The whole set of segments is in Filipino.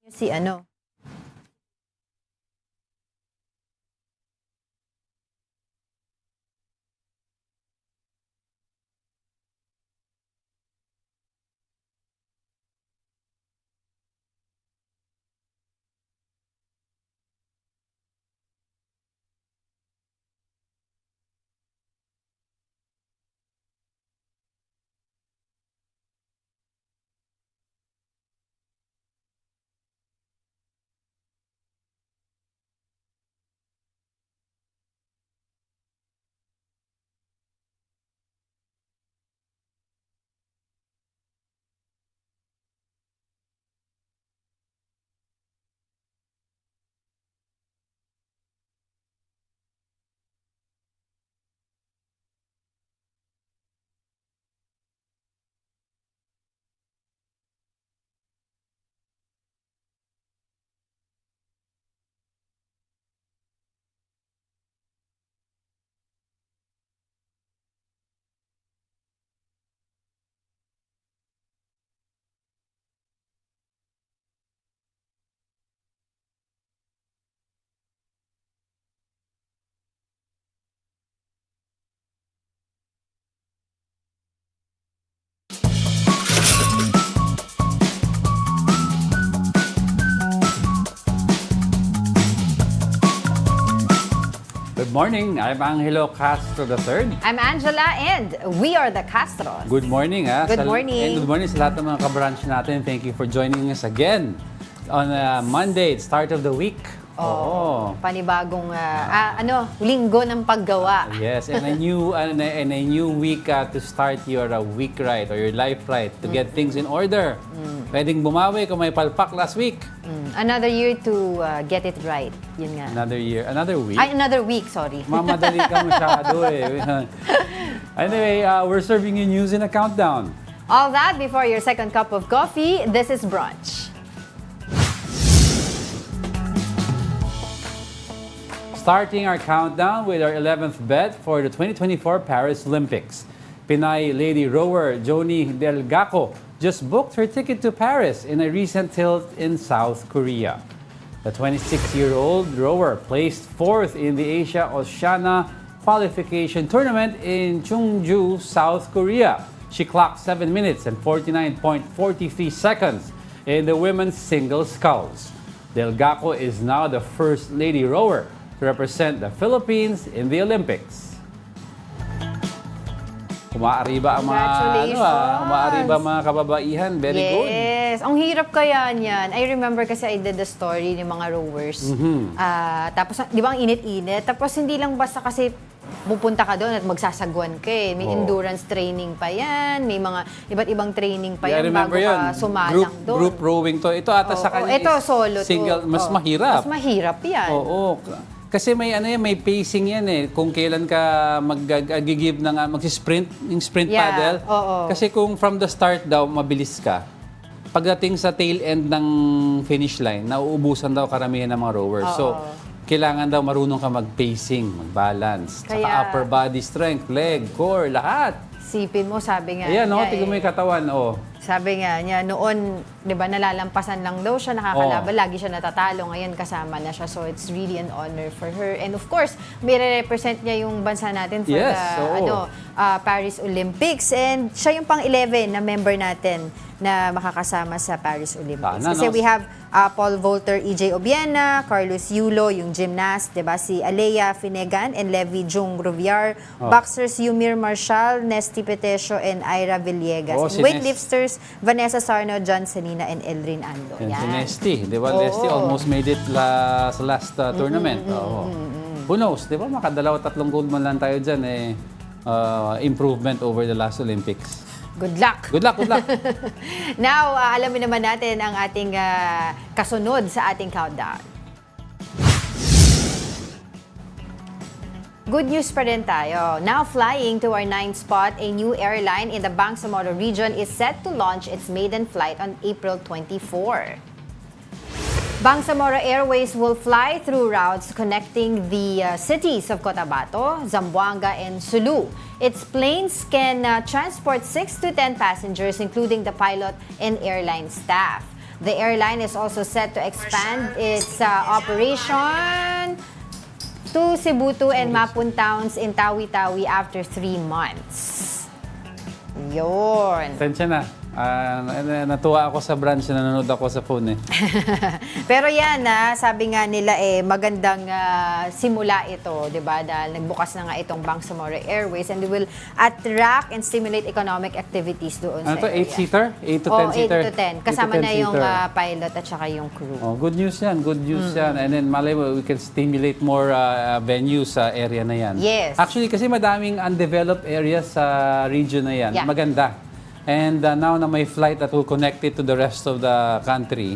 Si ano? Good morning, I'm Angelo Castro III. I'm Angela and we are the Castros. Good morning. Good morning. And good morning sa lahat ng mga ka-branch natin. Thank you for joining us again on Monday, start of the week. Panibagong linggo ng paggawa. Yes, and a new week to start your week right or your life right, to get things in order. Pwedeng bumawi kung may palpak last week. Another year to get it right. Yun nga. Another week. Ay, another week, sorry. Mamadali ka masyado eh. Anyway, we're serving you news in a countdown. All that before your second cup of coffee. This is Brunch. Starting our countdown with our 11th bet for the 2024 Paris Olympics. Pinay lady rower Joni Delgaco just booked her ticket to Paris in a recent tilt in South Korea. The 26-year-old rower placed fourth in the Asia-Oceania qualification tournament in Chungju, South Korea. She clocked 7 minutes and 49.43 seconds in the women's singles sculls. Delgaco is now the first lady rower to represent the Philippines in the Olympics. Umaariba ang mga kababaihan. Very good. Yes. Ang hirap kaya niyan. I remember kasi I did the story ng mga rowers. Tapos, di ba ang init-init? Tapos hindi lang basta kasi pupunta ka doon at magsasagwan ka eh. May endurance training pa yan. May mga iba't ibang training pa yan bago ka sumalang doon. Group rowing to. Ito ata sa kanya ito, solo single. to. Mas mahirap. Mas mahirap yan. Oo. Kasi may may pacing yan eh. Kung kailan ka mag-give ng mag-sprint, yung sprint paddle. Kasi kung from the start daw mabilis ka, pagdating sa tail end ng finish line, nauubusan daw karamihan ng mga rowers. So, kailangan daw marunong ka mag-pacing, mag-balance, tsaka upper body strength, leg, core, lahat. Sipin mo, sabi nga. Ayan, tignan mo yung katawan, Sabi nga niya, noon, di ba, nalalampasan lang daw siya, nakakalaban, lagi siya natatalo. Ngayon, kasama na siya. So, it's really an honor for her. And of course, may represent niya yung bansa natin for the Paris Olympics. And siya yung pang-11 na member natin na makakasama sa Paris Olympics. Kasi we have Paul Volter, EJ Obiena, Carlos Yulo, yung gymnast, di ba, si Alea Finegan and Levi Jung Ruviar, boxers Yumir Marshall, Nesty Petesio, and Ira Villegas. And weightlifters, Vanessa Sarno, John Sanina, and Elrin Ando. Yan. Si Nesty, di ba? Nesty almost made it sa last tournament. Who knows, di ba? Makadalawa, tatlong gold man lang tayo dyan. Improvement over the last Olympics. Good luck! Good luck, good luck! Now, alamin naman natin ang ating kasunod sa ating countdown. Good news pa rin tayo. Now flying to our 9th spot, a new airline in the Bangsamoro region is set to launch its maiden flight on April 24. Bangsamoro Airways will fly through routes connecting the cities of Cotabato, Zamboanga, and Sulu. Its planes can transport 6 to 10 passengers, including the pilot and airline staff. The airline is also set to expand its operation to Cebu and Mapun towns in Tawi-Tawi after 3 months. Yun. Tensya na. Natuwa ako sa Brunch na nanonood ako sa phone eh. Pero yan sabi nga nila magandang simula ito, 'di ba? Dahil nagbukas na nga itong Bangsamoro Airways and they will attract and stimulate economic activities doon sa area. 8-seater? 8 to 10-seater? 8 to 10. Kasama na yung pilot at saka yung crew. Oh, good news yan. Good news yan. And then malay mo, we can stimulate more venues sa area na yan. Yes. Actually, kasi madaming undeveloped areas sa region na yan. Yeah. Maganda. And now na may flight that will connect it to the rest of the country,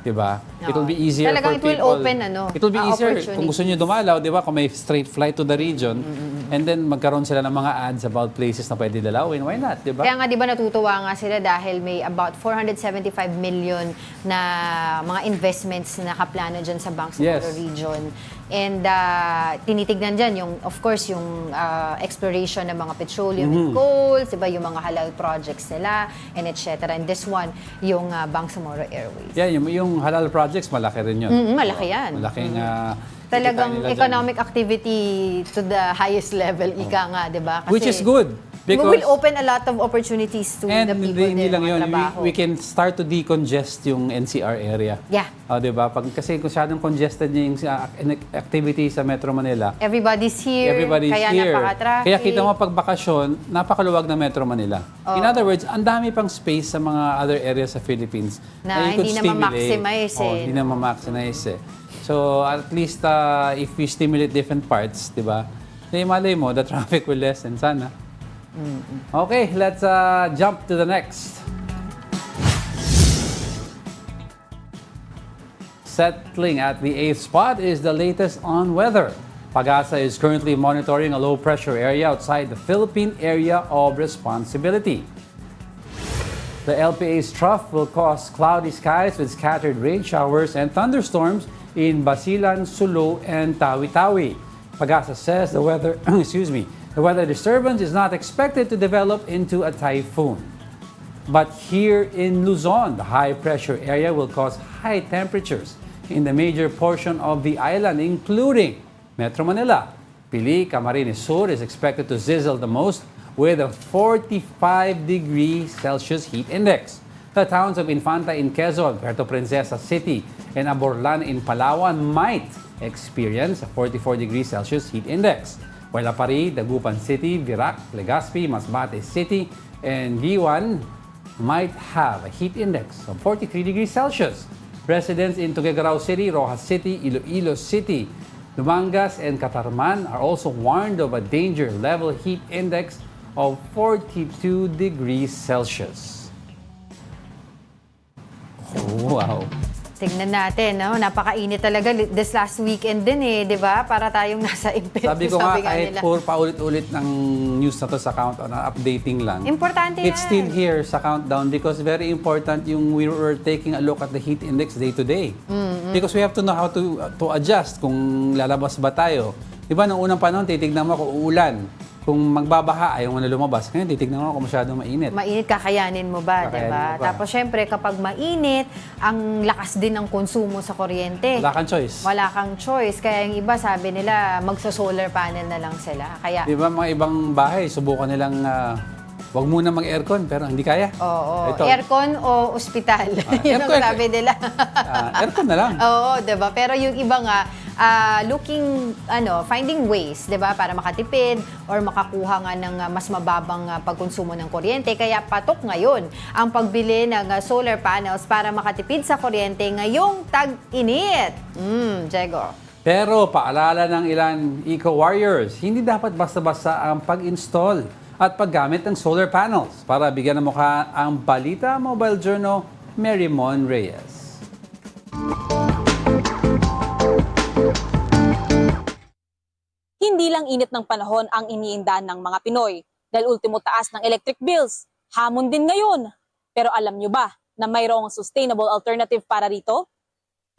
di ba? It will be easier Talagang for people. it will open, It will be easier kung gusto nyo dumalaw, di ba? Kung may straight flight to the region, and then magkaroon sila ng mga ads about places na pwede dalawin. Why not, di ba? Kaya nga, di ba, natutuwa nga sila dahil may about 475 million na mga investments na nakaplano dyan sa Bangsamoro region. And tinitignan dyan yung, of course, yung exploration ng mga petroleum and coals, di ba, yung mga halal projects nila, and etc. And this one, yung Bangsamoro Airways. Yeah, yung halal projects, malaki rin yun. Malaki yan. Malaking Talagang economic activity to the highest level, ika nga, di ba? Kasi which is good. Because we will open a lot of opportunities to the people hindi din, lang yun. mga trabaho. We can start to decongest yung NCR area. Yeah. Diba? Kasi kung masyadong congested yung activity sa Metro Manila, Everybody's here, kaya here. napaka-traffic. Kaya kita mo pag bakasyon, napakaluwag ng Metro Manila. In other words, ang dami pang space sa mga other areas sa Philippines na you could hindi na stimulate. ma-maximize Hindi na ma-maximize So at least if we stimulate different parts, di ba? Malay mo, the traffic will lessen sana. Okay, let's jump to the next. Settling at the 8th spot is the latest on weather. Pag-asa is currently monitoring a low-pressure area outside the Philippine area of responsibility. The LPA's trough will cause cloudy skies with scattered rain showers and thunderstorms in Basilan, Sulu, and Tawi-Tawi. Pag-asa says the weather, the weather disturbance is not expected to develop into a typhoon. But here in Luzon, the high-pressure area will cause high temperatures in the major portion of the island, including Metro Manila. Pili, Camarines Sur is expected to sizzle the most with a 45 degrees Celsius heat index. The towns of Infanta in Quezon, Puerto Princesa City, and Aborlan in Palawan might experience a 44 degrees Celsius heat index. While Apari, Dagupan City, Virac, Legazpi, Masbate City, and Giwan might have a heat index of 43 degrees Celsius. Residents in Tuguegarao City, Rojas City, Iloilo City, Dumangas, and Catarman are also warned of a danger level heat index of 42 degrees Celsius. Oh, wow. Tignan natin, no? Napakainit talaga this last weekend din di ba? Para tayong nasa impet. Sabi ko nga, kahit paulit-ulit ng news na to sa countdown, updating lang. Importante yan. It's still here sa countdown because very important yung we were taking a look at the heat index day to day. Because we have to know how to adjust kung lalabas ba tayo. Diba, nung unang panahon, titignan mo kung uulan. Kung magbabaha, ayaw mo na lumabas. Ngayon, titignan mo kung masyadong mainit. Mainit, kakayanin mo ba, diba? Tapos, syempre, kapag mainit, ang lakas din ng konsumo sa kuryente. Wala kang choice. Wala kang choice. Kaya yung iba, sabi nila, magsa-solar panel na lang sila. Kaya, diba, mga ibang bahay, subukan nilang wag muna mag-aircon, pero hindi kaya. Oo. Aircon o ospital? Yun ang sabi nila. Aircon na lang. Oo, diba? Pero yung iba nga, finding ways, 'di ba, para makatipid or makakuha nga ng mas mababang pagkonsumo ng kuryente. Kaya patok ngayon ang pagbili ng solar panels para makatipid sa kuryente ngayong tag-init. Diego. Pero paalala ng ilan eco-warriors, hindi dapat basta-basta ang pag-install at paggamit ng solar panels. Para bigyan ng mukha ang Balita Mobile Journal, Mary Mon Reyes. Hindi lang init ng panahon ang iniinda ng mga Pinoy dahil ultimo taas ng electric bills. Hamon din ngayon. Pero alam nyo ba na mayroong sustainable alternative para rito?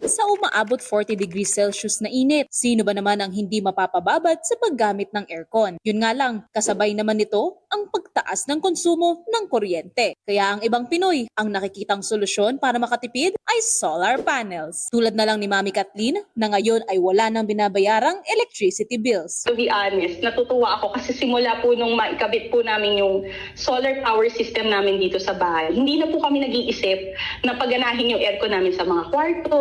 Sa umaabot 40 degrees Celsius na init, sino ba naman ang hindi mapapababad sa paggamit ng aircon? Yun nga lang, kasabay naman nito ang pagtaas ng konsumo ng kuryente. Kaya ang ibang Pinoy, ang nakikitang solusyon para makatipid ay solar panels. Tulad na lang ni Mami Kathleen na ngayon ay wala nang binabayarang electricity bills. To be honest, natutuwa ako kasi simula po nung maikabit po namin yung solar power system namin dito sa bahay, hindi na po kami nag-iisip na paganahin yung aircon namin sa mga kwarto,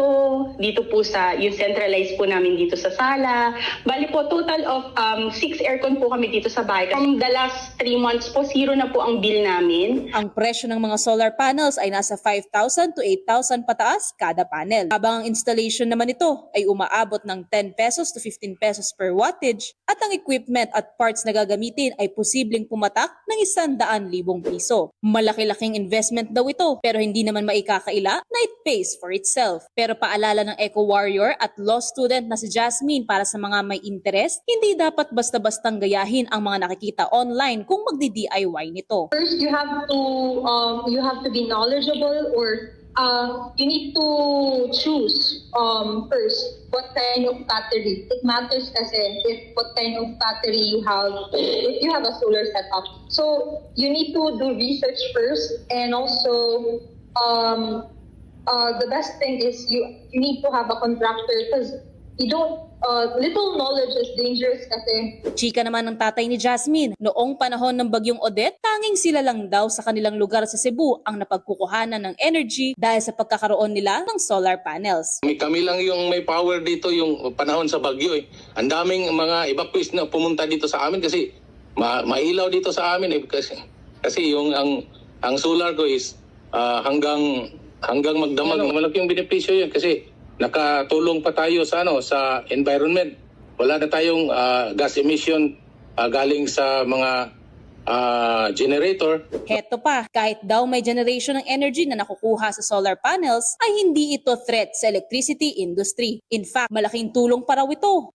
dito po sa yung centralized po namin dito sa sala. Bali po, total of 6 aircon po kami dito sa bahay. From the last 3 months po, zero na po ang bill namin. Ang presyo ng mga solar panels ay nasa 5,000 to 8,000 pataas kada panel. Habang ang installation naman nito ay umaabot ng 10 pesos to 15 pesos per wattage at ang equipment at parts na gagamitin ay posibleng pumatak ng 100,000 piso. Malaki-laking investment daw ito pero hindi naman maikakaila na it pays for itself. Pero paalala ng eco warrior at law student na si Jasmine para sa mga may interest, hindi dapat basta-bastang gayahin ang mga nakikita online kung magdi-DIY nito. First, you have to be knowledgeable, or you need to choose first what kind of battery. It matters kasi if what kind of battery you have, if you have a solar setup. So you need to do research first, and also the best thing is you need to have a contractor, because you don't, little knowledge is dangerous kasi. Chika naman ng tatay ni Jasmine, noong panahon ng bagyong Odette, tanging sila lang daw sa kanilang lugar sa Cebu ang napagkukuhanan ng energy dahil sa pagkakaroon nila ng solar panels. Kami lang yung may power dito yung panahon sa bagyo eh. Ang daming mga evacuees na pumunta dito sa amin kasi mailaw dito sa amin eh. Kasi yung ang solar ko is hanggang magdamag. Malaking benepisyo yun kasi nakatulong pa tayo sa sa environment. Wala na tayong gas emission galing sa mga generator. Heto pa, kahit daw may generation ng energy na nakukuha sa solar panels, ay hindi ito threat sa electricity industry. In fact, malaking tulong pa raw ito.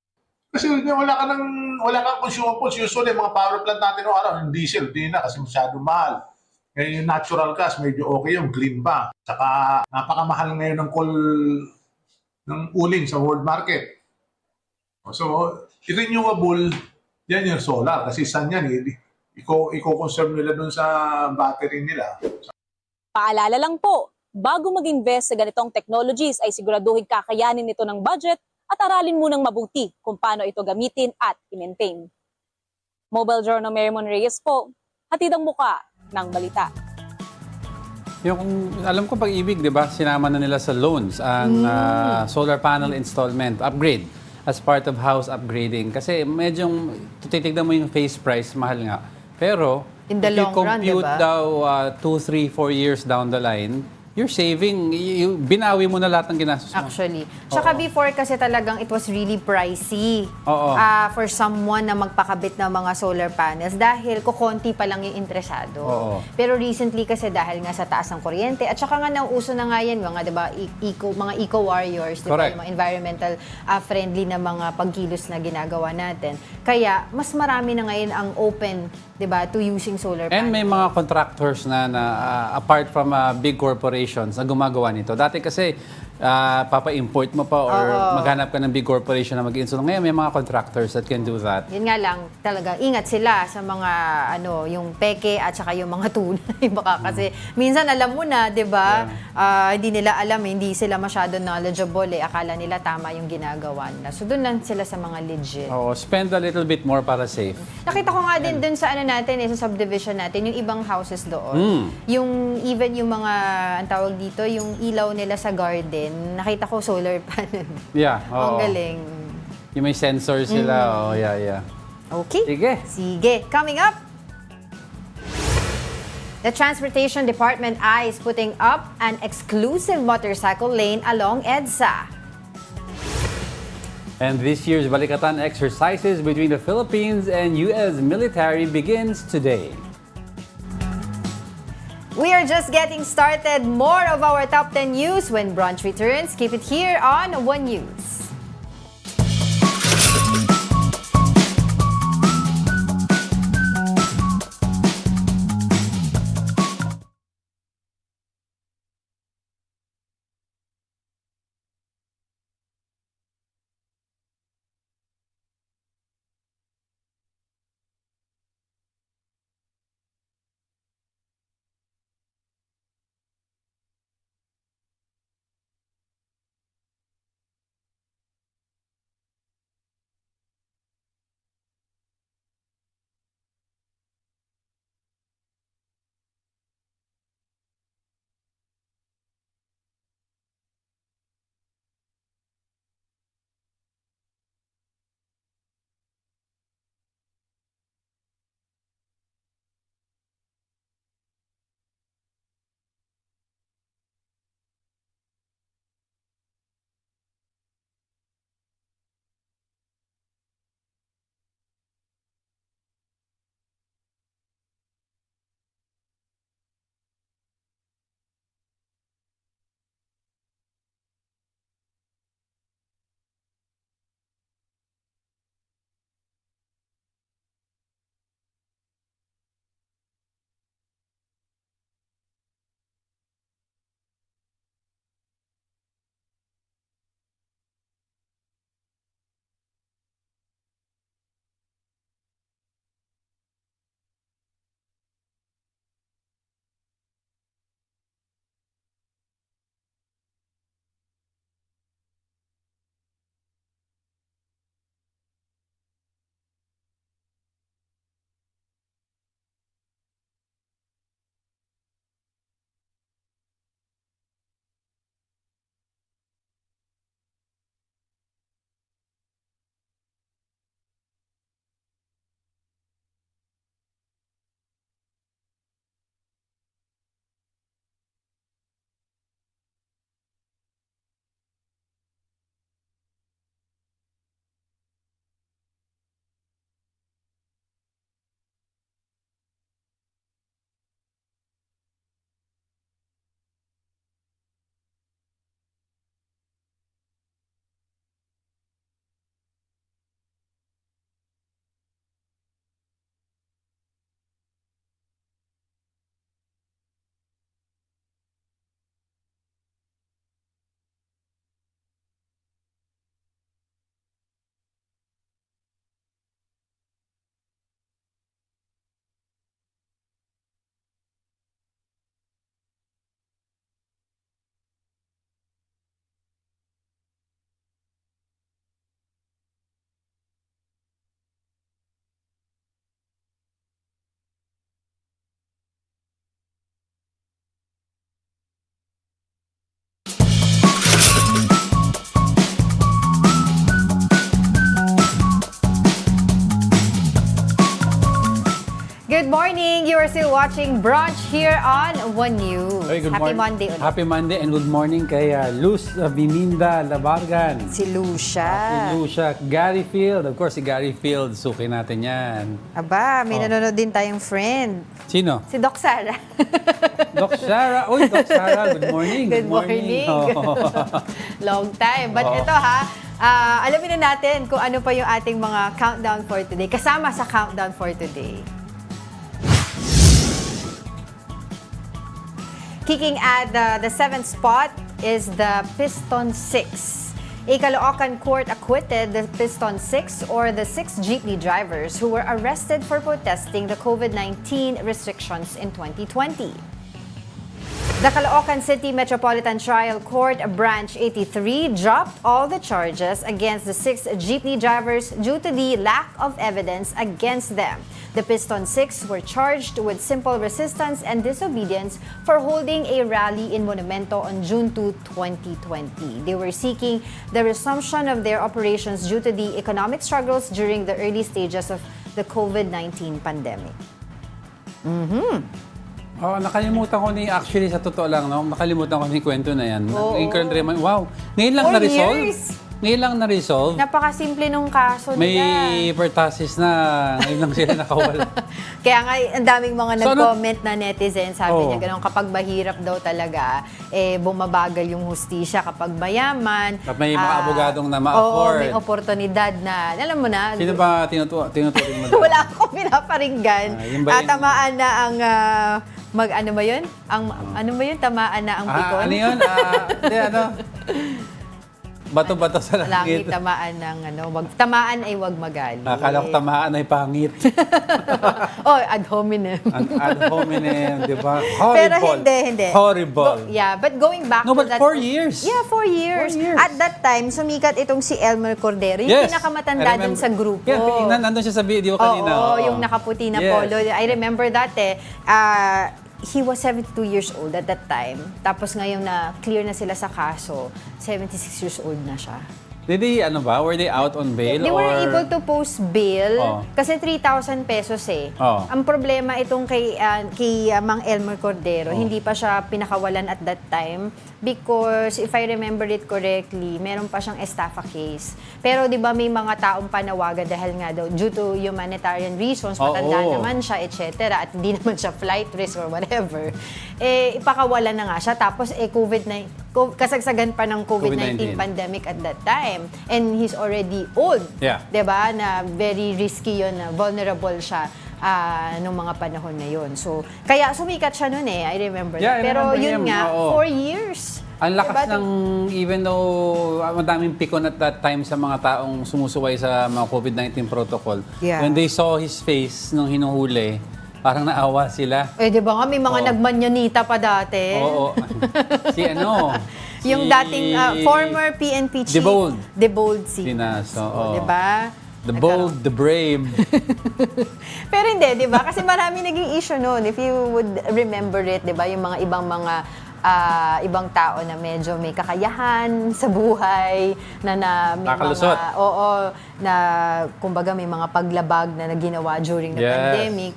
Kasi wala kang consumables. Usually, mga power plant natin noong araw, yung diesel, di na kasi masyado mahal. Ngayon yung natural gas, medyo okay yung clean pa. Saka napakamahal ngayon ng coal ng uling sa world market. So, renewable, yan yung solar. Kasi saan yan, i-conserve nila dun sa battery nila. Paalala lang po, bago mag-invest sa ganitong technologies ay siguraduhin kakayanin nito ng budget at aralin munang mabuti kung paano ito gamitin at i-maintain. Mobile Journal Marimon Reyes po, hatid ang muka ng balita. Yung, alam ko pag-ibig, di ba, sinama na nila sa loans ang solar panel installment, upgrade, as part of house upgrading. Kasi medyo, titignan mo yung face price, mahal nga. Pero, In the if you long run, compute diba? daw 2, 3, 4 years down the line, you're saving, binawi mo na lahat ng ginastos mo. Actually. Tsaka before kasi talagang it was really pricey Oo. for someone na magpakabit ng mga solar panels dahil kukonti pa lang yung interesado. Oo. Pero recently kasi dahil nga sa taas ng kuryente at saka nga nauso na nga yan mga, diba, mga eco-warriors, diba, Correct. yung mga environmental friendly na mga pagkilos na ginagawa natin. Kaya mas marami na ngayon ang open, diba, to using solar panels. And may mga contractors na apart from big corporations na gumagawa nito. Dati kasi papa-import mo pa or maghanap ka ng big corporation na mag-install. Ngayon may mga contractors that can do that. Yun nga lang, talaga, ingat sila sa mga, yung peke at saka yung mga tunay. Baka kasi, minsan alam mo na, di ba? Hindi nila alam, hindi sila masyado knowledgeable eh. Akala nila tama yung ginagawa nila. So, doon lang sila sa mga legit. Oo, spend a little bit more para safe. Nakita ko nga din dun sa natin, sa subdivision natin, yung ibang houses doon. Yung, even yung mga, ang tawag dito, yung ilaw nila sa garden, nakita ko solar panel. Yeah, Ang oo. galing. Yung may sensor sila, yeah. Okay. Sige. Coming up, the Transportation Department eyes putting up an exclusive motorcycle lane along EDSA. And this year's Balikatan exercises between the Philippines and U.S. military begins today. We are just getting started. More of our top 10 news when Brunch returns. Keep it here on One News. you're still watching Brunch here on One News. Hey, good Happy morning. Monday ulit. Happy Monday and good morning kay Luz Biminda Labargan. Si Lucia. Si Lucia. Gary Field. Of course, si Gary Field. Suki natin yan. Aba, may nanonood din tayong friend. Sino? Si Doc Sara. Doc Sarah. Uy, Doc Sarah. Good morning. Good morning. Oh. Long time. But ito alamin na natin kung ano pa yung ating mga countdown for today. Kasama sa countdown for today. Kicking at the 7th spot is the Piston 6. A Caloocan court acquitted the Piston 6 or the 6 jeepney drivers who were arrested for protesting the COVID-19 restrictions in 2020. The Caloocan City Metropolitan Trial Court Branch 83 dropped all the charges against the 6 jeepney drivers due to the lack of evidence against them. The Piston 6 were charged with simple resistance and disobedience for holding a rally in Monumento on June 2, 2020. They were seeking the resumption of their operations due to the economic struggles during the early stages of the COVID-19 pandemic. Nakalimutan ko actually sa totoo lang, no? Nakalimutan ko ni kwento na yan. Oo. Wow, ngayon lang 4 na-resolve? years. Ngayon lang na-resolve? Napakasimple nung kaso May nila. pertasis na ngayon lang sila nakawala. Kaya nga, ang daming mga So, nag-comment na netizen, sabi Oo. niya gano'n, kapag mahirap daw talaga, bumabagal yung hustisya. Kapag mayaman, At may mga abogadong na Oo, ma-afford. may oportunidad na, alam mo na, Sino ba tinuturing mo? wala akong pinaparinggan. Yun ba yun? Tamaan na ang, ano ba yun? Ano ba yun? Tamaan na ang pikon? Ano yun? Bato-bato sa Langit, langit. tamaan ng tamaan ay wag magaling. Akala ko tamaan ay pangit. Ad hominem. Ad hominem, di ba? Horrible. Pero hindi. Horrible. But going back No, to but that... 4 years. Yeah, 4 years. 4 years. At that time, sumikat itong si Elmer Cordero, yung Yes. pinakamatanda I remember. dun sa grupo. Yeah, nandun siya sa video kanina. Oo, yung nakaputi na Yes. polo. I remember that he was 72 years old at that time. Tapos ngayon na clear na sila sa kaso, 76 years old na siya. Did they, were they out on bail? They were or... able to post bail Oh. kasi 3,000 pesos eh. Oh. Ang problema itong kay Mang Elmer Cordero, hindi pa siya pinakawalan at that time because if I remember it correctly, meron pa siyang estafa case. Pero 'di ba may mga taong panawagan dahil nga daw due to humanitarian reasons, matanda naman siya, etc. At hindi naman siya flight risk or whatever. Ipakawalan na nga siya tapos kasagsagan pa ng COVID-19 pandemic at that time. And he's already old. Yeah. 'Di ba? Na very risky 'yon, na vulnerable siya nung mga panahon na 'yon. So, kaya sumikat siya noon I remember. Yeah, I Pero remember yun him. nga, Oo. 4 years. Ang lakas Diba? ng, even though madaming pikon at that time sa mga taong sumusuway sa mga COVID-19 protocol, Yeah. when they saw his face nung hinuhuli, parang naawa sila. 'Di ba nga may mga Oo. nagmanyanita pa dati. Oo. Yung dating former PNP chief. Debold. Sinas. Oo. 'Di ba? The bold, the brave. Pero hindi, 'di ba? Kasi marami naging issue noon. If you would remember it, 'di ba? Yung mga ibang tao na medyo may kakayahan sa buhay, na may Nakalusot. na kumbaga may mga paglabag na ginawa during the Yes. pandemic,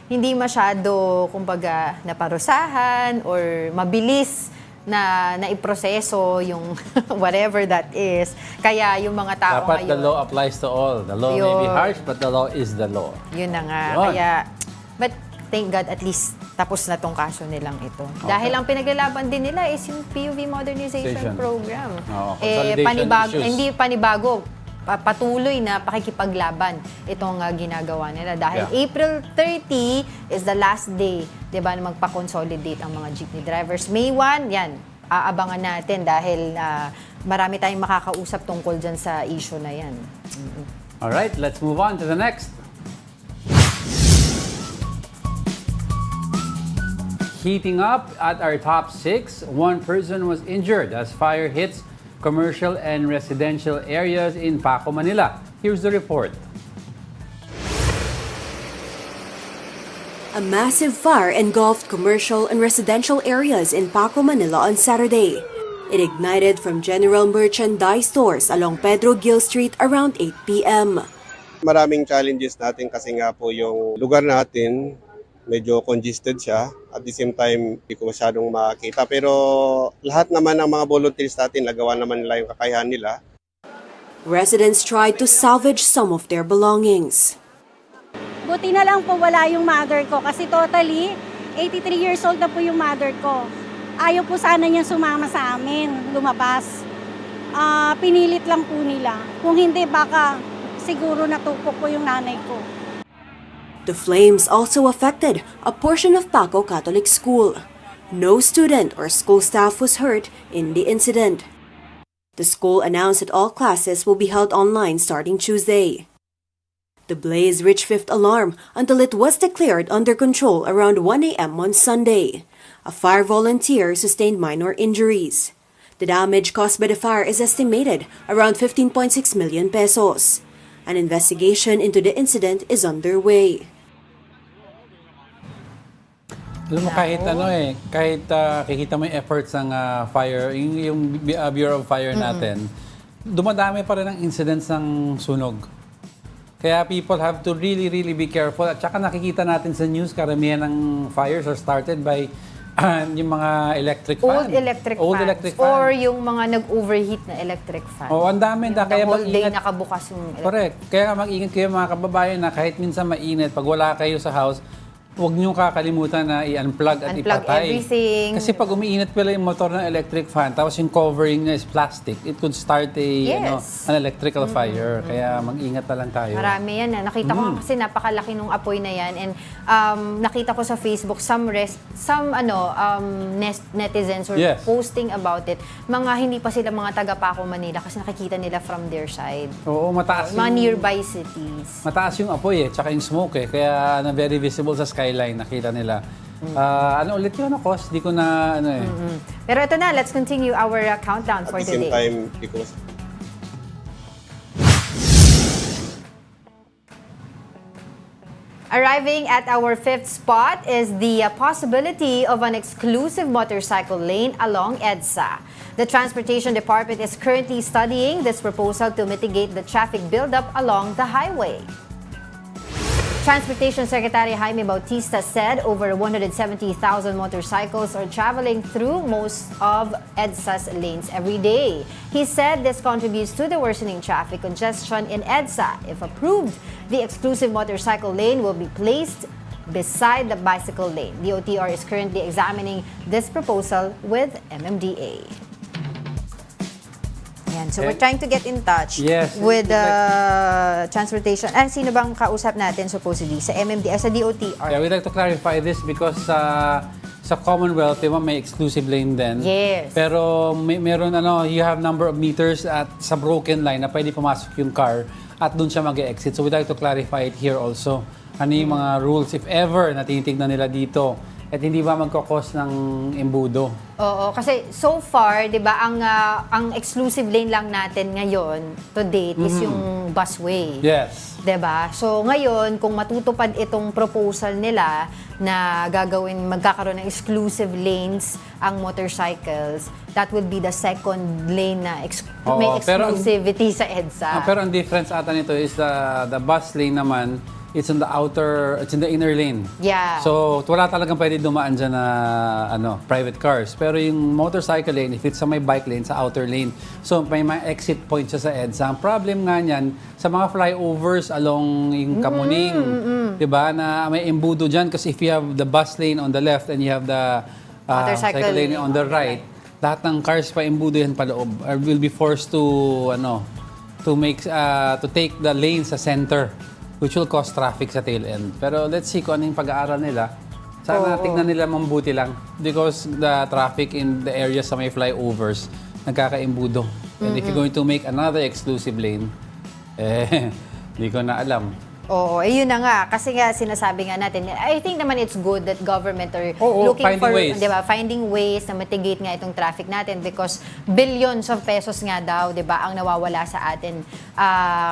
hindi masyado kumbaga naparusahan or mabilis na iproseso yung whatever that is. Kaya yung mga tao Dapat ngayon... the law applies to all. The law may be Yun. harsh, but the law is the law. Yun na nga. Yun. Kaya, but thank God at least tapos na tong kaso nilang ito. Dahil ang pinaglalaban din nila is yung PUV Modernization Program. Oo, consolidation issues. Hindi panibago. Patuloy na pakikipaglaban itong ginagawa nila. Dahil Yeah. April 30 is the last day, 'di ba, na magpa-consolidate ang mga jeepney drivers. May 1, yan, aabangan natin dahil marami tayong makakausap tungkol dyan sa issue na yan. Alright, let's move on to the next. Heating up at our top 6, one person was injured as fire hits commercial and residential areas in Paco, Manila. Here's the report. A massive fire engulfed commercial and residential areas in Paco, Manila on Saturday. It ignited from general merchandise stores along Pedro Gil Street around 8 p.m. Maraming challenges natin kasi nga po yung lugar natin medyo congested siya. At the same time, hindi ko masyadong makita. Pero lahat naman ng mga volunteers natin, nagawa naman nila yung kakayahan nila. Residents tried to salvage some of their belongings. Buti na lang po wala yung mother ko kasi totally 83 years old na po yung mother ko. Ayaw po sana niya sumama sa amin, lumabas. Pinilit lang po nila. Kung hindi, baka siguro natupok po yung nanay ko. The flames also affected a portion of Paco Catholic School. No student or school staff was hurt in the incident. The school announced that all classes will be held online starting Tuesday. The blaze reached fifth alarm until it was declared under control around 1 a.m. on Sunday. A fire volunteer sustained minor injuries. The damage caused by the fire is estimated around 15.6 million pesos. An investigation into the incident is underway. Alam mo, kahit kikita mo yung efforts ng fire, yung Bureau of Fire natin, dumadami pa rin ang incidents ng sunog. Kaya people have to really, really be careful. At saka nakikita natin sa news, karamihan ng fires are started by yung mga electric fan. Old electric fans. Or yung mga nag-overheat na electric fan. Ang dami. Kaya whole day mag-ingat. nakabukas yung electric. Correct. Kaya mag-ingat kayo mga kababayan na kahit minsan mainit, pag wala kayo sa house, huwag niyong kakalimutan na i-unplug at Unplug ipatay. everything. Kasi pag umiinit pala yung motor ng electric fan, tapos yung covering niya is plastic, it could start an electrical fire. Kaya mag-ingat na lang tayo. Marami yan. Nakita ko kasi napakalaki nung apoy na yan. And nakita ko sa Facebook, some netizens were posting about it. Mga hindi pa sila mga taga Paco, Manila kasi nakikita nila from their side. Oo, mataas mga nearby cities. Mataas yung apoy tsaka yung smoke Kaya very visible sa skyline, nakita nila. Ano ulit yun, cost? Di ko na, Pero ito na, let's continue our countdown for At the today. same time, because Arriving at our fifth spot is the possibility of an exclusive motorcycle lane along EDSA. The Transportation Department is currently studying this proposal to mitigate the traffic buildup along the highway. Transportation Secretary Jaime Bautista said over 170,000 motorcycles are traveling through most of EDSA's lanes every day. He said this contributes to the worsening traffic congestion in EDSA. If approved, the exclusive motorcycle lane will be placed beside the bicycle lane. The OTR is currently examining this proposal with MMDA. So we're trying to get in touch with transportation. Sino bang kausap natin supposedly? Sa MMDA, sa DOTR? Yeah, we'd like to clarify this because sa Commonwealth, may exclusive lane din. Yes. Pero meron you have number of meters at sa broken line na pwede pumasok yung car at doon siya mag-exit. So we'd like to clarify it here also. Ano yung mga rules if ever na tinitignan nila dito at hindi ba magkakos ng embudo? Oo, kasi so far, 'di ba, ang exclusive lane lang natin ngayon to date is yung busway. Yes. 'Di ba? So ngayon, kung matutupad itong proposal nila na magkakaroon ng exclusive lanes ang motorcycles, that would be the second lane na may exclusivity sa EDSA. Pero ang difference ata nito is the bus lane naman, it's in the inner lane. Yeah. So, wala talagang pwede dumaan dyan na private cars. Pero yung motorcycle lane, if it's sa may bike lane, sa outer lane. So, may mga exit point siya sa EDSA. Ang problem nga niyan, sa mga flyovers along yung Kamuning, diba, na may embudo dyan. Kasi if you have the bus lane on the left and you have the motorcycle lane on the right, lahat ng cars pa embudo yan paloob will be forced to take the lane sa center, which will cause traffic sa tail end. Pero let's see kung ano yung pag-aaral nila. Sana tingnan nila mambuti lang because the traffic in the area sa may flyovers nagkakaimbudo. And if you're going to make another exclusive lane, hindi ko na alam. Oo, yun na nga. Kasi nga, sinasabi nga natin, I think naman it's good that government are looking for, finding ways na mitigate nga itong traffic natin because billions of pesos nga daw, ang nawawala sa atin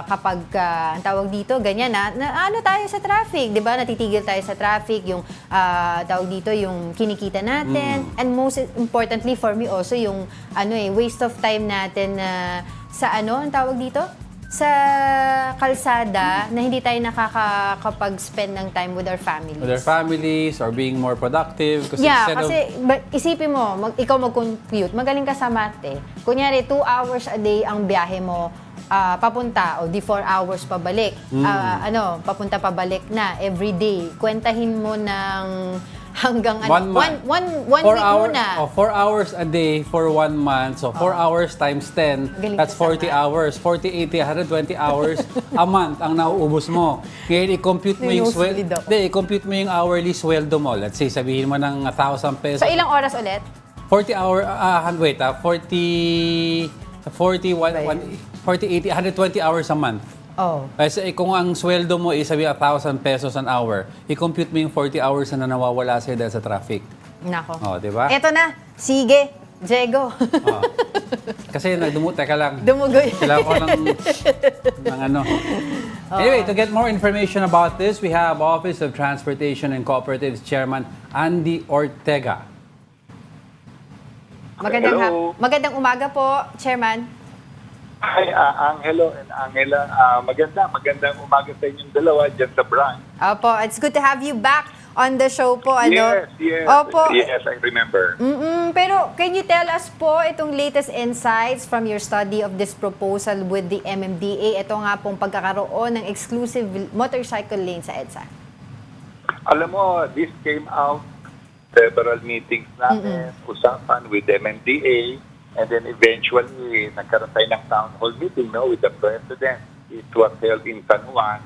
kapag, ang tawag dito, ganyan na tayo sa traffic, natitigil tayo sa traffic, yung tawag dito, yung kinikita natin, and most importantly for me also, yung waste of time natin sa ang tawag dito? sa kalsada na hindi tayo nakakapag-spend ng time with our families. With their families or being more productive. Yeah, instead kasi isipin mo, ikaw mag-compute, magaling ka sa math eh. Kunyari, 2 hours a day ang biyahe mo papunta o di 4 hours pabalik. Papunta pabalik na every day. Kwentahin mo ng hanggang one week muna. 4 hours a day for 1 month. So 4 hours times 10, Galing that's ka sa 40 hours. 40, 80, 120 hours a month ang nauubos mo. Ngayon, i-compute mo yung i-compute mo yung hourly sweldo mo. Let's say, sabihin mo ng 1,000 pesos. So ilang oras ulit? 40 hour, 80, 120 hours a month. Oh. Kasi kung ang sweldo mo is sabi 1,000 pesos an hour, i-compute mo yung 40 hours na nawawala sa'yo dahil sa traffic. Nako. Oh, di ba? Eto na. Sige. Jego. Kasi teka lang. Dumugoy. Kailangan ko ng ano. Anyway, to get more information about this, we have Office of Transportation and Cooperatives Chairman Andy Ortega. Magandang umaga po, Chairman. Hi, Angelo and Angela. Magandang umaga sa inyong dalawa dyan sa Brunch. Opo, it's good to have you back on the show po. Ano? Yes. Opo. Yes, I remember. Pero can you tell us po itong latest insights from your study of this proposal with the MMDA? Ito nga pong pagkakaroon ng exclusive motorcycle lane sa EDSA. Alam mo, this came out several meetings natin, usapan with MMDA, and then eventually, nagkaroon tayo ng town hall meeting with the President. It was held in San Juan.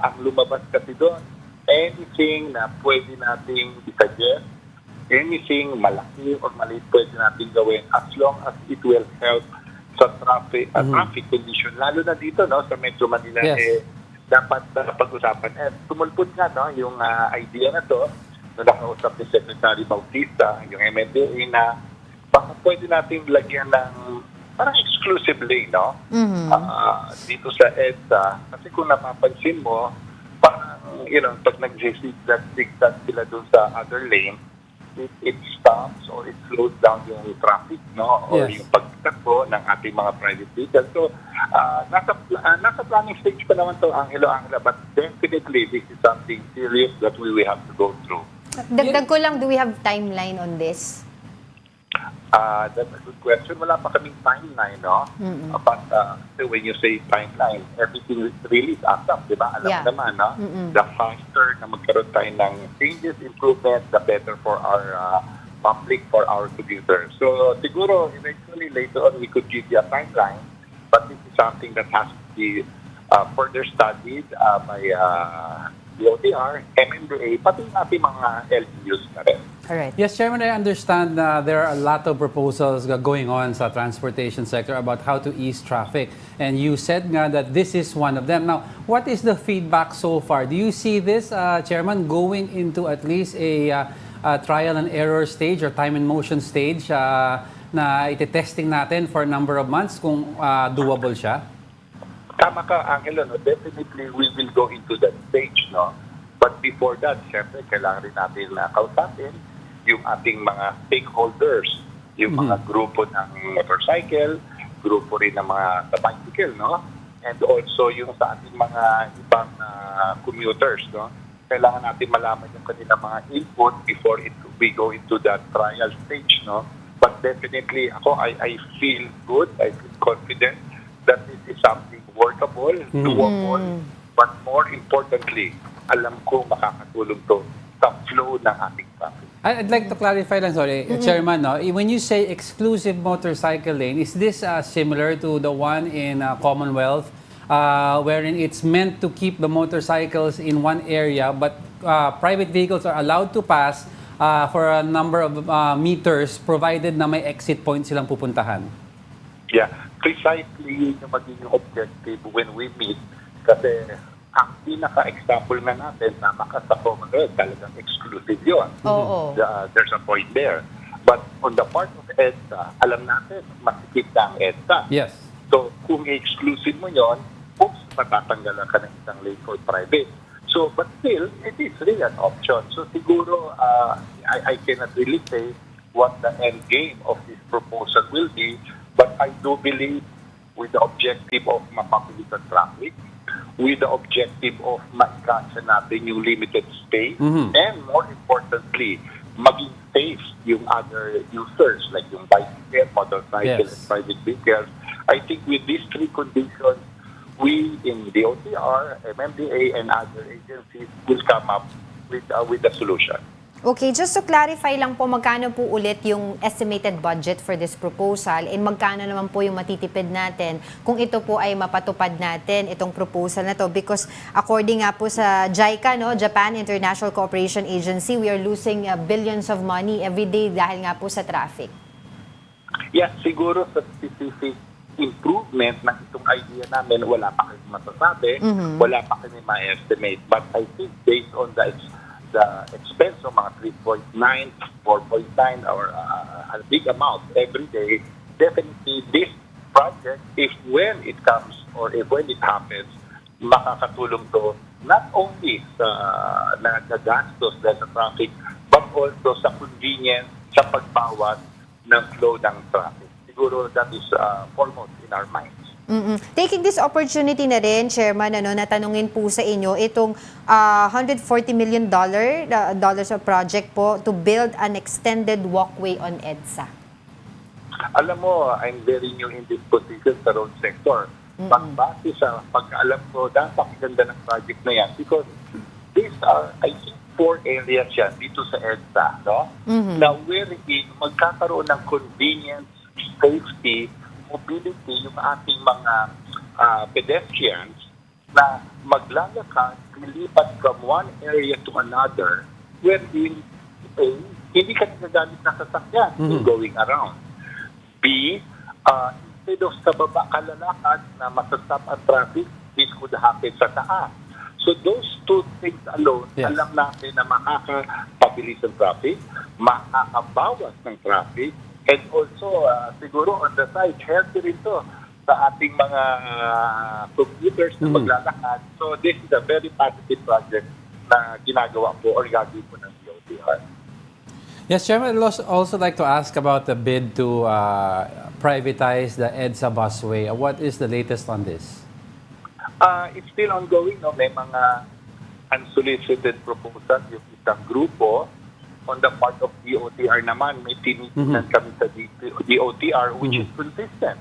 Ang lumabas kasi doon, anything na pwede nating i-suggest, anything malaki or maliit pwede nating gawin as long as it will help sa traffic condition. Lalo na dito sa Metro Manila, dapat pag-usapan. Tumulpot nga yung idea na to, nakausap ni Secretary Bautista, yung MMDA na baka pwede nating lagyan ng parang exclusive lane, dito sa EDSA. Kasi kung napapansin mo, parang, pag nag-zigzag sila doon sa other lane, it stops or it slows down yung traffic, or yung pagtakbo ng ating mga private vehicles. So, nasa planning stage pa naman to, Angela, but definitely this is something serious that we will have to go through. Dagdag ko lang, do we have timeline on this? That's a good question. Wala pa kaming timeline, But when you say timeline, everything really adds up, di ba? Alam naman, The faster na magkaroon tayo ng changes, improvement, the better for our public, for our commuters. So, siguro, eventually, later on, we could give you a timeline, but this is something that has to be further studied by DOTR, MMDA, pati natin mga LGUs na rin. Alright. Yes, Chairman, I understand there are a lot of proposals going on sa transportation sector about how to ease traffic. And you said nga that this is one of them. Now, what is the feedback so far? Do you see this, Chairman, going into at least a trial and error stage or time and motion stage na iti-testing natin for a number of months kung doable siya? Tama ka, Angelo, definitely we will go into that stage, But before that, syempre, kailangan rin natin kausapin yung ating mga stakeholders, yung mga grupo ng motorcycle, grupo rin ng mga bicycle, And also yung sa ating mga ibang commuters, Kailangan natin malaman yung kanilang mga input before we go into that trial stage, But definitely, I feel good, I feel confident that this is something workable, doable, but more importantly, alam ko makakatulong to sa flow ng ating traffic. I'd like to clarify lang, sorry, Chairman, when you say exclusive motorcycle lane, is this similar to the one in Commonwealth, wherein it's meant to keep the motorcycles in one area, but private vehicles are allowed to pass for a number of meters, provided na may exit point silang pupuntahan? Yeah, precisely yung magiging objective when we meet, kasi ang pinaka-example na natin na sa Commonwealth, talagang exclusive yun. There's a point there. But on the part of EDSA, alam natin, masikip na ang EDSA. Yes. So, kung i-exclusive mo yun, matatanggalan ka ng isang lane for private. So, but still, it is really an option. So, siguro, I cannot really say what the end game of this proposal will be, but I do believe with the objective of mapabilis ang traffic, with the objective of ma-catch natin yung limited space, and more importantly, maging safe yung other users like yung bicycle, motorcycle, and private vehicles. I think with these three conditions, we in the OTR, MMDA, and other agencies will come up with a solution. Okay, just to clarify lang po, magkano po ulit yung estimated budget for this proposal and magkano naman po yung matitipid natin kung ito po ay mapatupad natin, itong proposal na to? Because according nga po sa JICA, no, Japan International Cooperation Agency, we are losing billions of money every day dahil nga po sa traffic. Yeah, siguro sa specific improvement ng itong idea namin, wala pa kami masasabi, wala pa kami ma-estimate. But I think based on the expense of mga 3.9, 4.9 or a big amount every day, definitely this project, if when it comes or if when it happens, makakatulong to not only sa nagagastos dahil sa traffic, but also sa convenience, sa pagbawas ng flow ng traffic. Siguro that is foremost in our minds. Taking this opportunity na rin, Chairman, natanungin po sa inyo itong $140 million dollars of project po to build an extended walkway on EDSA. Alam mo, I'm very new in this position sa road sector. Pagbase sa pagkaalam ko, napakaganda ng project na yan because these are, I think, 4 areas yan dito sa EDSA, no? Na wherein magkakaroon ng convenience, safety, mobility yung ating mga pedestrians na maglalakad, lilipat from one area to another wherein hindi ka nagagamit ng sasakyan in going around. B, instead of sa baba kalalakad na masastop ang traffic, this could happen sa taas. So those two things alone, alam natin na makakapabilis ang traffic, makakabawas ng traffic, and also, siguro on the side, healthy rin to sa ating mga commuters na maglalakad. So this is a very positive project na ginagawa po or gagawin po ng DOTR. Yes, Chairman, I'd also like to ask about the bid to privatize the EDSA busway. What is the latest on this? It's still ongoing. No? May mga unsolicited proposal yung isang grupo. On the part of DOTR naman, may tinitinan kami sa DOTR which is consistent.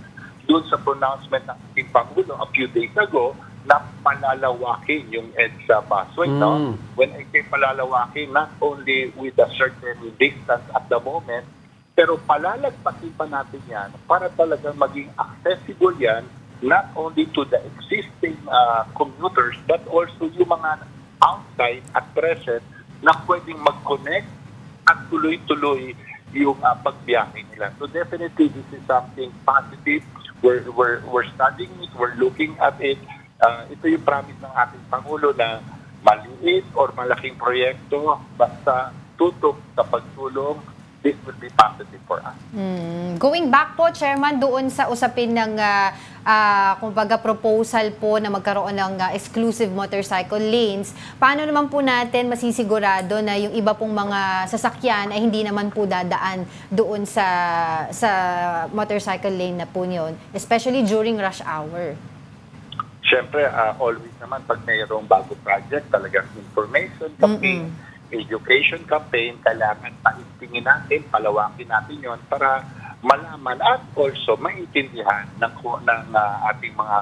Doon sa pronouncement ng ating Pangulo a few days ago na palalawakin yung EDSA busway. No? When I say palalawakin, not only with a certain distance at the moment, pero palalagpasin pa natin yan para talagang maging accessible yan not only to the existing commuters but also yung mga outside at present na pwedeng mag-connect at tuloy-tuloy yung pagbiyahe nila. So definitely this is something positive. We're studying it, we're looking at it. Ito yung promise ng ating Pangulo na maliit or malaking proyekto basta tutok sa pagtulong, this will be positive for us. Going back po, Chairman, doon sa usapin ng kumbaga proposal po na magkaroon ng exclusive motorcycle lanes, paano naman po natin masisigurado na yung iba pong mga sasakyan ay hindi naman po dadaan doon sa motorcycle lane na po yun, especially during rush hour? Siyempre, always naman pag mayroong bago project, talagang information campaign, education campaign, kailangan paingtingin natin, palawakin natin yon para malaman at also maintindihan ng ating mga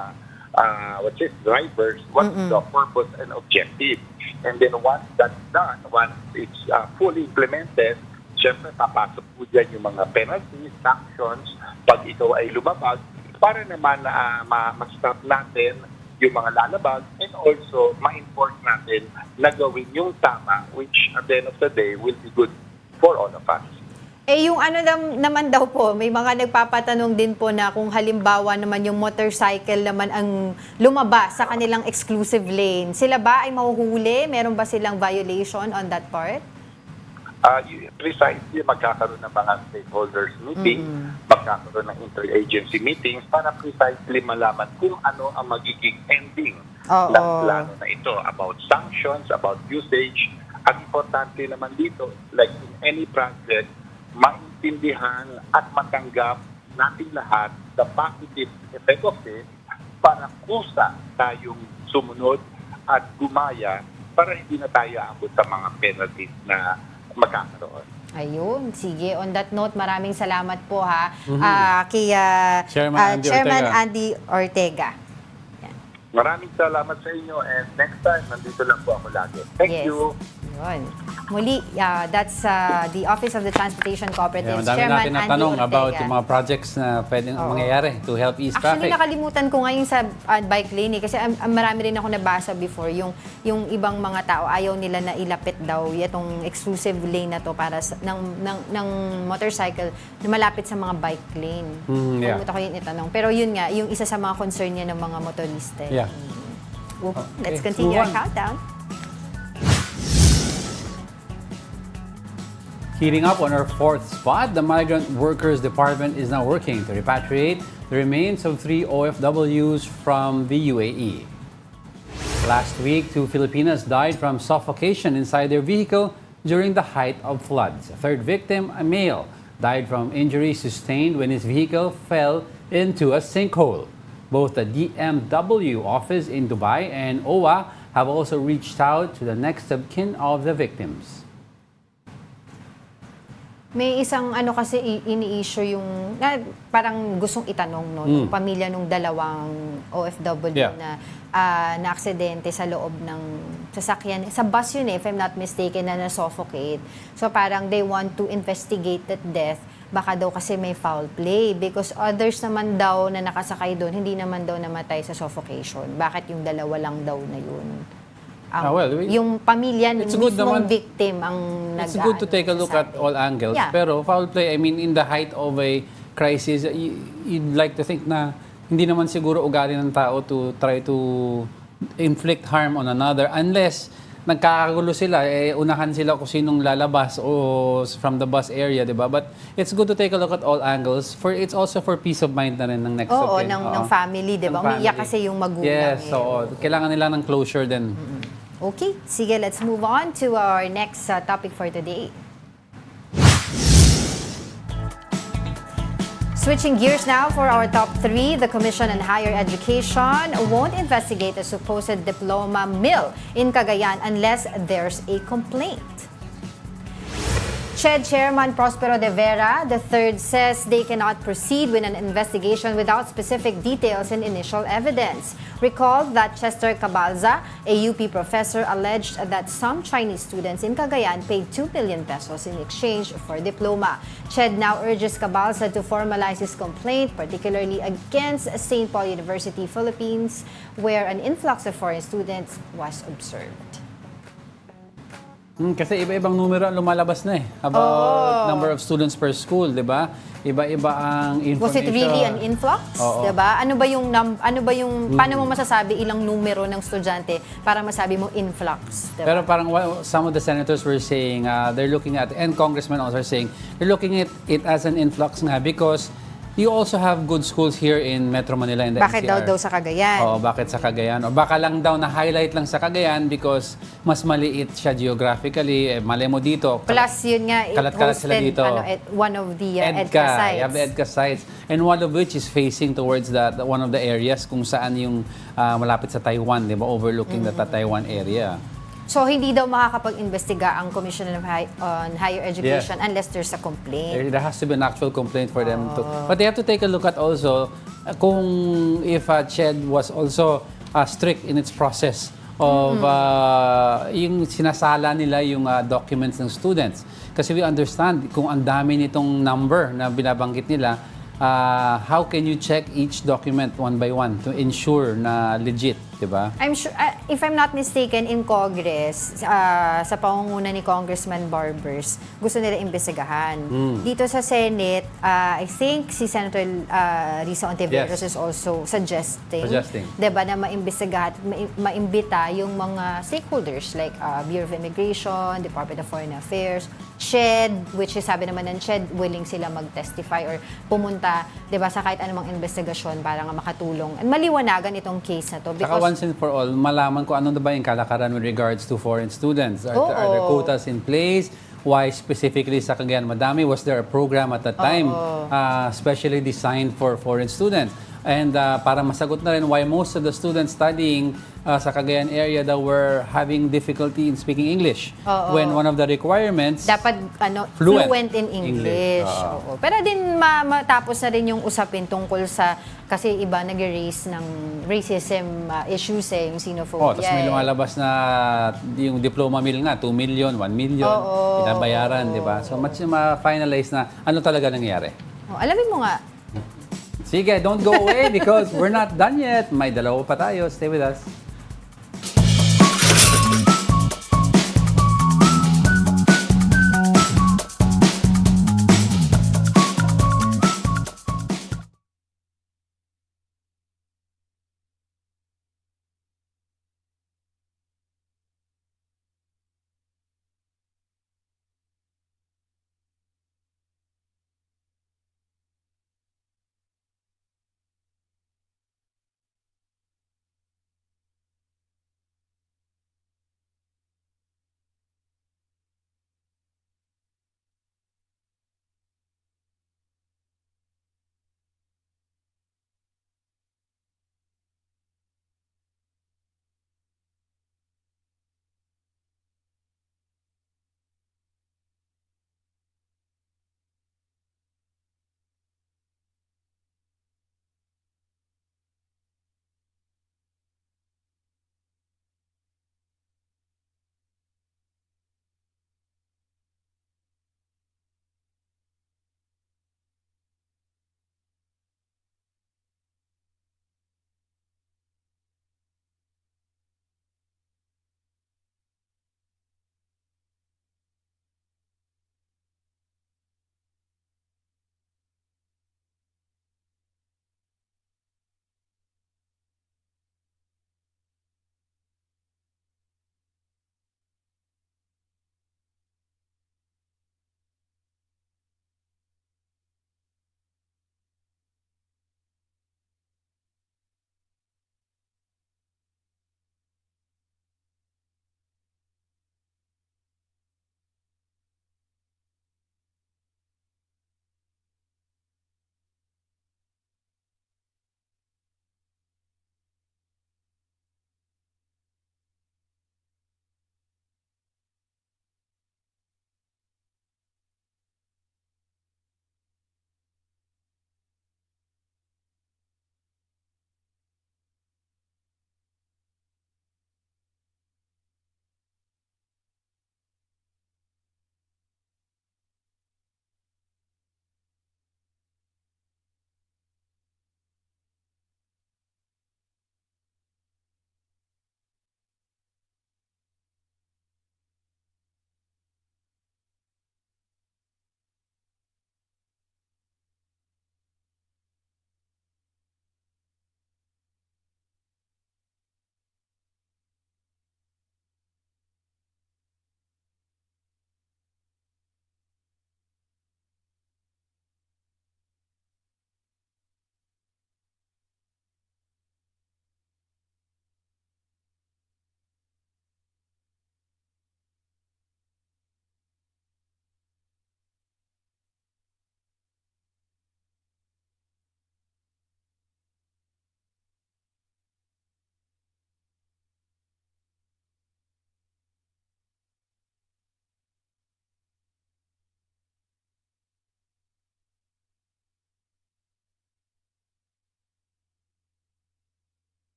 drivers what is the purpose and objective. And then once that's done, once it's fully implemented, syempre papasok po dyan yung mga penalties, sanctions, pag ikaw ay lumabag, para naman ma-stop natin yung mga lalabag and also ma-enforce natin na gawin yung tama which at the end of the day will be good for all of us. Yung naman daw po, may mga nagpapatanong din po na kung halimbawa naman yung motorcycle naman ang lumabas sa kanilang exclusive lane, sila ba ay mahuhuli? Meron ba silang violation on that part? Precisely, magkakaroon ng mga stakeholders meeting, magkakaroon ng interagency meetings para precisely malaman kung ano ang magiging ending ng plano na ito about sanctions, about usage. Ang importante naman dito, like in any project, maintindihan at matanggap nating lahat the positive effect of this para kusa tayong sumunod at gumaya para hindi na tayo abot sa mga penalties na magkakaroon. Ayun, sige. On that note, maraming salamat po ha kay Chairman Andy Ortega. Maraming salamat sa inyo and next time, nandito lang po ako lagi. Thank Yes. you. Yun. Muli, that's the Office of the Transportation Cooperatives, Madami Chairman natin Andy natanong Ortega. about yung mga projects na pwedeng mangyayari to help ease Actually, traffic. nakalimutan ko ngayon sa bike lane kasi marami rin ako nabasa before yung ibang mga tao ayaw nila na ilapit daw itong exclusive lane na to para ng motorcycle na malapit sa mga bike lane. Yeah. Nakalimutan ko yun itanong. Pero yun nga, yung isa sa mga concern niya ng mga motorista. Yeah. Let's Okay, continue move our on. countdown. Heating up on our fourth spot, the Migrant Workers Department is now working to repatriate the remains of 3 OFWs from the UAE. Last week, 2 Filipinas died from suffocation inside their vehicle during the height of floods. A third victim, a male, died from injuries sustained when his vehicle fell into a sinkhole. Both the DMW office in Dubai and OWA have also reached out to the next of kin of the victims. May isang kasi ini-issue yung parang gustong itanong yung pamilya nung dalawang OFW na na-aksidente sa loob ng sasakyan. Sa bus yun if I'm not mistaken, na na-suffocate. So parang they want to investigate that death. Baka daw kasi may foul play because others naman daw na nakasakay doon, hindi naman daw namatay sa suffocation. Bakit yung dalawa lang daw na yun? Yung pamilya mismong victim ang It's good to take a look at all angles. Yeah. Pero foul play, I mean, in the height of a crisis, you'd like to think na hindi naman siguro ugali ng tao to try to inflict harm on another unless nagkakagulo sila, unahan sila kung sinong lalabas o from the bus area, di ba? But it's good to take a look at all angles. It's also for peace of mind na rin ng next of kin. ng family, di ba? Umiiyak kasi yung magulang. Yes, so kailangan nila ng closure din. Okay, sige, let's move on to our next topic for today. Switching gears now for our top 3, the Commission on Higher Education won't investigate a supposed diploma mill in Cagayan unless there's a complaint. CHED Chairman Prospero de Vera III says they cannot proceed with an investigation without specific details and initial evidence. Recall that Chester Cabalza, a UP professor, alleged that some Chinese students in Cagayan paid 2 million pesos in exchange for diploma. CHED now urges Cabalza to formalize his complaint, particularly against St. Paul University, Philippines, where an influx of foreign students was observed. Kasi iba-ibang numero ang lumalabas na about number of students per school, di ba? Iba-iba ang information. Was it really an influx? Di ba? Ano ba yung paano mo masasabi ilang numero ng estudyante para masabi mo influx? Diba? Pero parang some of the senators were saying, they're looking at, and congressmen also are saying, they're looking at it as an influx nga because you also have good schools here in Metro Manila and the Bakit NCR. daw sa Cagayan? Oo, bakit sa Cagayan? O baka lang daw na-highlight lang sa Cagayan because mas maliit siya geographically. Mali mo dito. Plus, yun nga, it Kalat-kalat sila hosted dito. one of the EDCA sites. You have the EDCA sites. And one of which is facing towards one of the areas kung saan yung malapit sa Taiwan, di ba? Overlooking the Taiwan area. So, hindi daw makakapag-imbestiga ang Commission on Higher Education unless there's a complaint. There has to be an actual complaint for them to. But they have to take a look at also kung if CHED was also strict in its process of yung sinasala nila yung documents ng students. Kasi we understand kung ang dami nitong number na binabanggit nila, how can you check each document one by one to ensure na legit, di ba? I'm sure, if I'm not mistaken, in Congress, sa pangunguna ni Congressman Barbers, gusto nila imbestigahan. Dito sa Senate, I think si Senator Risa Ontiveros is also suggesting. Diba, na maimbestigahan, maimbita yung mga stakeholders like Bureau of Immigration, Department of Foreign Affairs, CHED, which is sabi naman ng CHED, willing sila mag-testify or pumunta, diba, sa kahit anumang investigasyon para nga makatulong. And maliwanagan itong case na to. Saka once and for all, malaman ko ano na ba yung kalakaran with regards to foreign students. Are there quotas in place? why specifically sa Cagayan Madami was there a program at that time specially designed for foreign students. And para masagot na rin why most of the students studying sa Cagayan area that were having difficulty in speaking English. When one of the requirements dapat fluent in English. Oo. Pero din matapos na rin yung usapin tungkol sa kasi iba nag-raise ng racism issues yung xenophobia. Tapos may lumalabas na yung diploma mill nga, 2 million, 1 million, pinabayaran, di ba? So ma-finalize na ano talaga nangyari. Alamin mo nga. Sige, don't go away because we're not done yet. May dalawa pa tayo. Stay with us.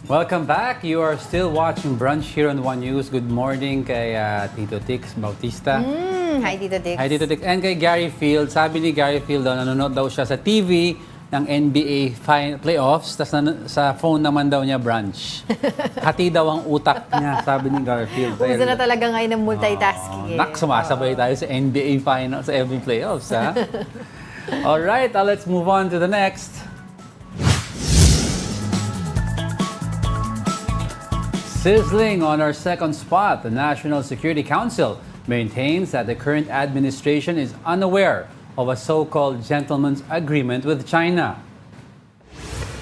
Welcome back. You are still watching Brunch here on One News. Good morning kay Tito Tix Bautista. Hi, Tito Tix. Hi, Tito Tix. And kay Gary Field. Sabi ni Gary Field daw, nanonood daw siya sa TV ng NBA playoffs. Tapos sa phone naman daw niya Brunch. Hati daw ang utak niya, sabi ni Gary Field. Uso na talaga ngayon ng multitasking. Sumasabay tayo sa NBA finals, sa NBA playoffs. Ha? Alright, let's move on to the next. Sizzling on our second spot, the National Security Council maintains that the current administration is unaware of a so-called gentleman's agreement with China.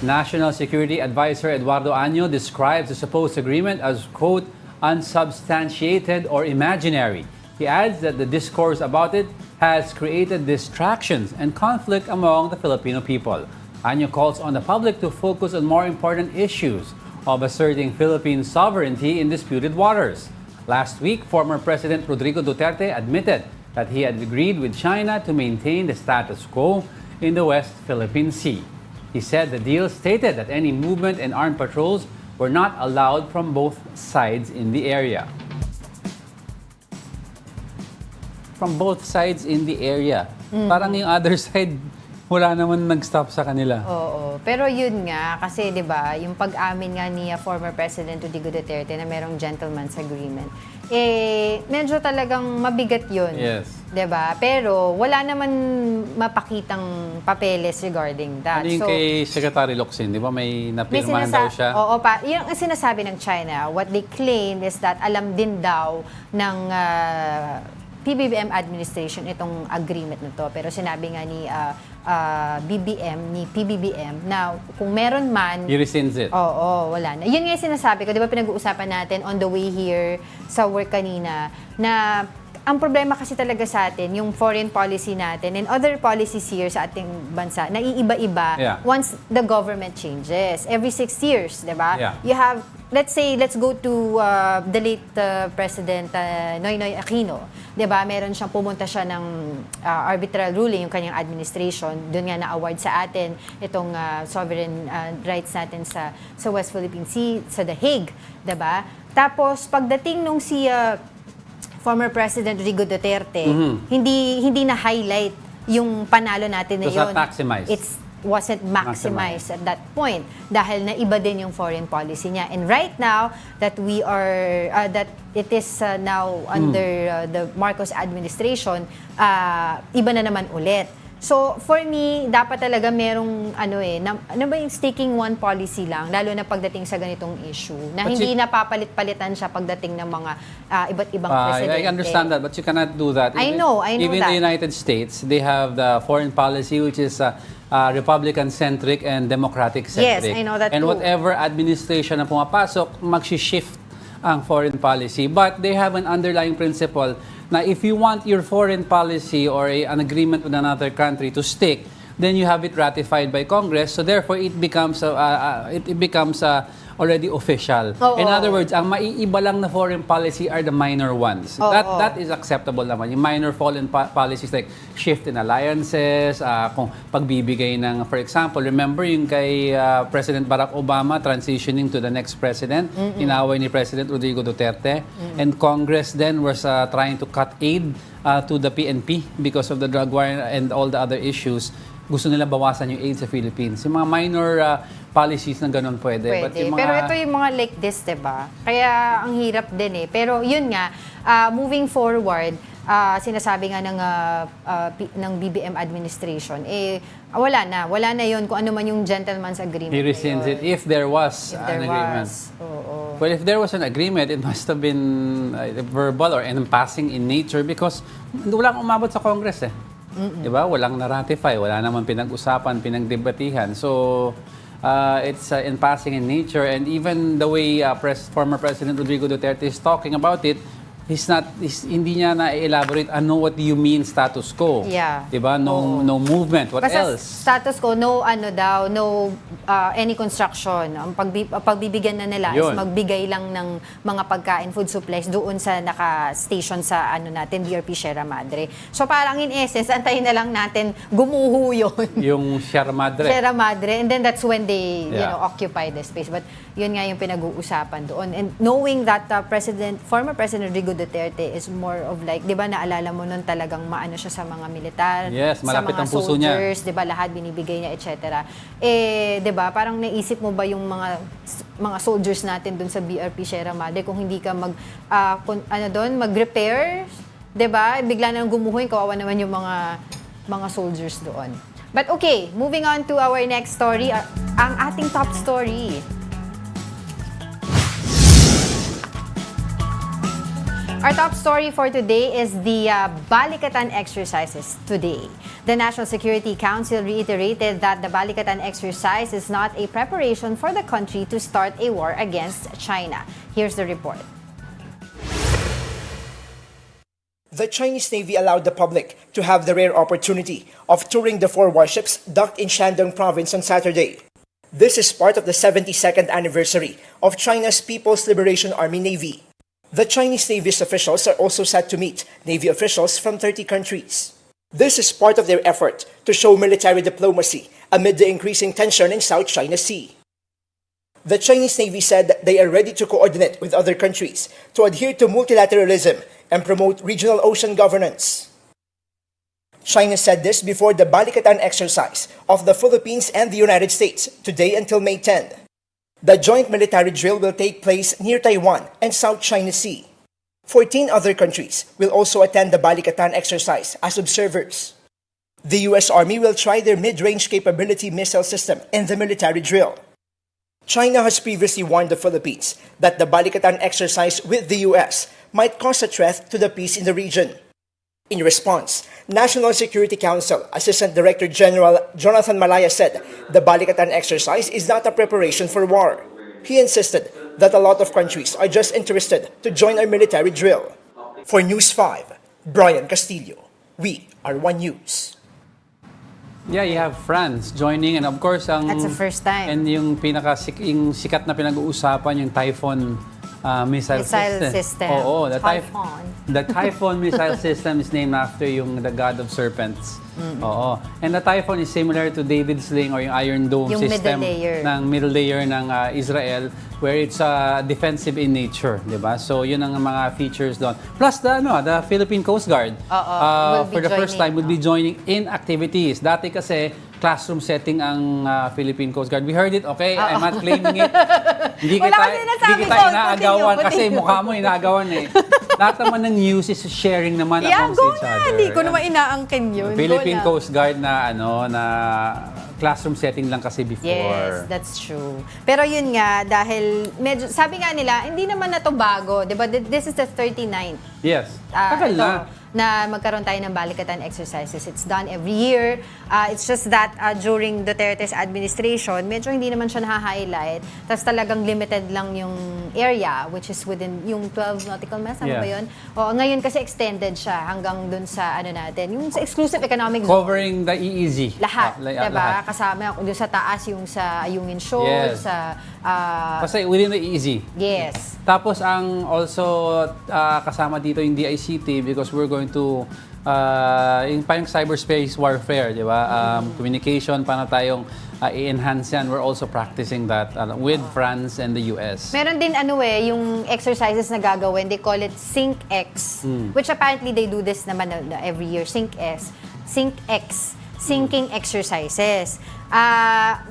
National Security Advisor Eduardo Año describes the supposed agreement as, quote, unsubstantiated or imaginary. He adds that the discourse about it has created distractions and conflict among the Filipino people. Año calls on the public to focus on more important issues of asserting Philippine sovereignty in disputed waters. Last week, former President Rodrigo Duterte admitted that he had agreed with China to maintain the status quo in the West Philippine Sea. He said the deal stated that any movement and armed patrols were not allowed from both sides in the area. From both sides in the area. Parang yung other side, wala naman nag-stop sa kanila. Oo. Pero yun nga, kasi 'di ba, yung pag-amin nga ni former President Rodrigo Duterte na merong gentleman's agreement, medyo talagang mabigat yun. Yes. 'Di ba? Pero wala naman mapakitang papeles regarding that. Ano yung kay Secretary Locsin, di ba may napirmahan daw siya? Oo pa. Yung sinasabi ng China, what they claim is that alam din daw ng PBBM administration itong agreement na to. Pero sinabi nga ni PBBM na kung meron man... He rescinds it. Oo, wala na. Yun nga yung sinasabi ko, di ba pinag-uusapan natin on the way here sa work kanina, na ang problema kasi talaga sa atin, yung foreign policy natin and other policies here sa ating bansa, naiiba-iba once the government changes. Every 6 years, di ba? Yeah. You have, let's go to the late President Noynoy Aquino. Di ba? Meron siyang pumunta siya ng arbitral ruling, yung kanyang administration. Doon nga na-award sa atin itong sovereign rights natin sa West Philippine Sea, sa The Hague. Di ba? Tapos, pagdating nung si former President Rodrigo Duterte, hindi na-highlight yung panalo natin na It was yun. not maximized. It wasn't maximized at that point dahil na iba din yung foreign policy niya. And right now that we are that it is now under the Marcos administration, iba na naman ulit. So, for me, dapat talaga merong, ano ba yung sticking one policy lang, lalo na pagdating sa ganitong issue, na But hindi napapalit-palitan siya pagdating ng mga iba't ibang presidente. I understand that, but you cannot do that. I know even that. the United States, they have the foreign policy which is Republican-centric and Democratic-centric. Yes, I know that and too. whatever administration na pumapasok, mag-shift ang foreign policy. But they have an underlying principle na if you want your foreign policy or an agreement with another country to stick, then you have it ratified by Congress. So therefore, it becomes already official. In other words, ang maiiba lang na foreign policy are the minor ones. That is acceptable naman. Yung minor foreign policies like shift in alliances, kung pagbibigay ng, for example, remember yung kay President Barack Obama transitioning to the next president, inaway ni President Rodrigo Duterte, and Congress then was trying to cut aid to the PNP because of the drug war and all the other issues. Gusto nila bawasan yung aid sa Philippines. Yung mga minor policies na ganun pwede. But yung mga... Pero ito yung mga like this, diba? Kaya ang hirap din eh. Pero yun nga, moving forward, sinasabi nga ng BBM administration, wala na yun kung ano man yung gentleman's agreement. He rescinds it if there was an agreement. Oo. Well, if there was an agreement, it must have been verbal or passing in nature because walang umabot sa Congress eh. Diba? Walang na-ratify, wala naman pinag-usapan, pinagdebatihan. So, it's in passing in nature. And even the way former President Rodrigo Duterte is talking about it, hindi niya na-elaborate what do you mean status quo. Yeah. Diba? No movement. What Basta else? status quo, no any construction. Ang pagbibigyan na nila is magbigay lang ng mga pagkain, food supplies doon sa naka-station sa natin, BRP Sierra Madre. So parang in essence, antayin na lang natin gumuho yun. Yung Sierra Madre. Sierra Madre. And then that's when they occupy the space. But yun nga yung pinag-uusapan doon. And knowing that former President Rodrigo Duterte is more of like, di ba naalala mo nun talagang maano siya sa mga militar, yes, sa mga ang puso niya. soldiers, di ba lahat binibigay niya, etc. Di ba parang naisip mo ba yung mga soldiers natin dun sa BRP Sierra Madre kung hindi ka mag-repair, di ba? Bigla na gumuhoy, kawawa naman yung mga soldiers doon. But okay, moving on to our next story, ang ating top story. Our top story for today is the Balikatan exercises today. The National Security Council reiterated that the Balikatan exercise is not a preparation for the country to start a war against China. Here's the report. The Chinese Navy allowed the public to have the rare opportunity of touring the 4 warships docked in Shandong province on Saturday. This is part of the 72nd anniversary of China's People's Liberation Army Navy. The Chinese Navy's officials are also set to meet Navy officials from 30 countries. This is part of their effort to show military diplomacy amid the increasing tension in South China Sea. The Chinese Navy said they are ready to coordinate with other countries to adhere to multilateralism and promote regional ocean governance. China said this before the Balikatan exercise of the Philippines and the United States today until May 10. The joint military drill will take place near Taiwan and South China Sea. 14 other countries will also attend the Balikatan exercise as observers. The U.S. Army will try their mid-range capability missile system in the military drill. China has previously warned the Philippines that the Balikatan exercise with the U.S. might cause a threat to the peace in the region. In response, National Security Council Assistant Director General Jonathan Malaya said the Balikatan exercise is not a preparation for war. He insisted that a lot of countries are just interested to join our military drill. For News 5, Brian Castillo, we are One News. Yeah, you have France joining, and of course, That's the first time. And yung yung sikat na pinag-uusapan, yung Typhoon missile system. Oo, the Typhoon missile system is named after the god of serpents. Oo. And the Typhoon is similar to David's Sling or yung Iron Dome yung system middle layer ng Israel, where it's defensive in nature, di ba? So yun ang mga features doon. Plus the Philippine Coast Guard for the first time will be joining in activities. Dati kasi classroom setting ang Philippine Coast Guard. We heard it, okay? I'm not claiming it. Hindi kita inaagawan kasi mukha mo inaagawan eh. Lahat naman ng news is sharing naman amongst each other. Hindi ko naman inaangkin yun. Philippine Coast Guard na classroom setting lang kasi before. Yes, that's true. Pero yun nga, dahil medyo, sabi nga nila, hindi naman na to bago. Diba? This is the 39th. Yes. Tagal na magkaroon tayo ng Balikatan exercises. It's done every year. It's just that during Duterte's administration, medyo hindi naman siya naha-highlight. Tapos talagang limited lang yung area, which is within yung 12 nautical miles. Ano ba yun? Ngayon kasi extended siya hanggang dun sa yung sa exclusive economic zone. Covering the EEZ. Lahat. Diba? Kasama dun sa taas yung sa Ayungin Shoal, sa... kasi within the EEZ. Yes. Tapos ang also kasama dito yung DICT because we're going to yung parang cyberspace warfare, di ba? Communication, paano tayong i-enhance yan. We're also practicing that with France and the US. Meron din yung exercises na gagawin. They call it SyncX, which apparently they do this naman every year. SyncX, syncing exercises.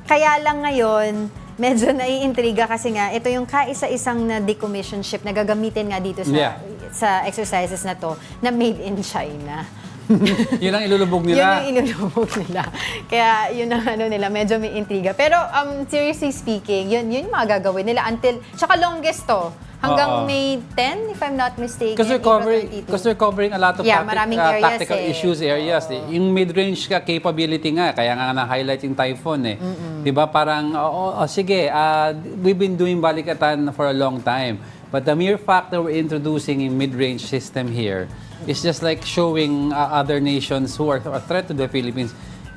Kaya lang ngayon, medyo naiintriga kasi nga, ito yung kaisa-isang na decommission ship na gagamitin nga dito sa exercises na to, na made in China. Yun ang ilulubog nila. Yun ang ilulubog nila. Kaya yun ang nila, medyo may intriga. Pero seriously speaking, yun yung mga gagawin nila until, tsaka longest to. Hanggang May 10, if I'm not mistaken. Because they're covering a lot of tactical areas. Yung mid-range capability nga, kaya nga na-highlight yung Typhoon eh. Diba parang, sige, we've been doing Balikatan for a long time. But the mere fact that we're introducing a mid-range system here is just like showing other nations who are a threat to the Philippines.